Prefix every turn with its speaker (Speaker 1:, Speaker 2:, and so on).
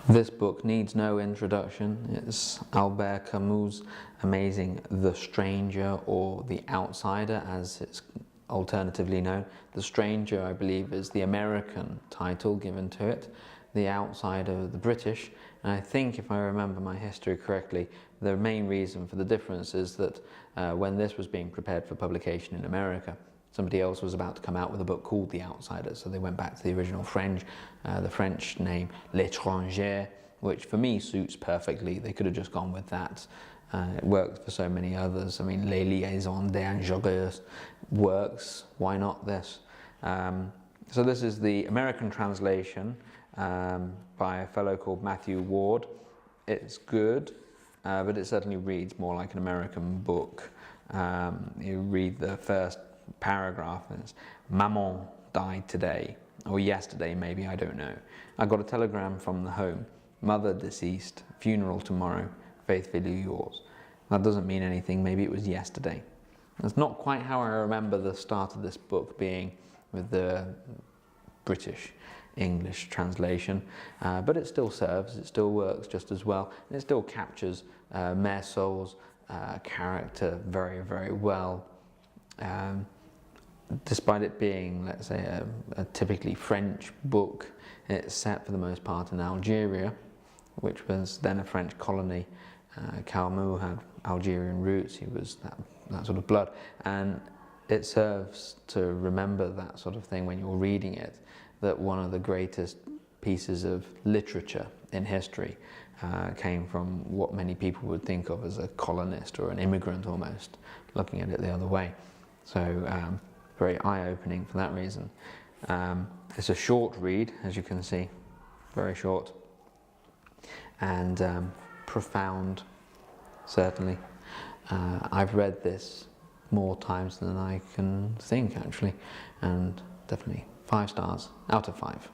Speaker 1: This book needs no introduction. It's Albert Camus' amazing The Stranger, or The Outsider as it's alternatively known. The Stranger, I believe, is the American title given to it. The Outsider, the British. And I think, if I remember my history correctly, the main reason for the difference is that when this was being prepared for publication in America, somebody else was about to come out with a book called The Outsider, so they went back to the original French, the French name L'étranger, which for me suits perfectly. They could have just gone with that. It worked for so many others. I mean, Les Liaisons Dangereuses works. Why not this? So this is the American translation by a fellow called Matthew Ward. It's good, but it certainly reads more like an American book. You read the first paragraph and it's Maman died today, or yesterday maybe, I don't know. I got a telegram from the home. Mother deceased, funeral tomorrow, faithfully yours. That doesn't mean anything, maybe it was yesterday. That's not quite how I remember the start of this book being with the British English translation, but it still serves, it still works just as well, and it still captures Meursault's character very, very well. Despite it being, let's say, a typically French book, it's set for the most part in Algeria, which was then a French colony. Camus had Algerian roots, he was that sort of blood, and it serves to remember that sort of thing when you're reading it, that one of the greatest pieces of literature in history came from what many people would think of as a colonist or an immigrant almost, looking at it the other way. So very eye-opening for that reason. It's a short read, as you can see, very short, and profound, certainly. I've read this more times than I can think, actually, and definitely 5 stars out of 5.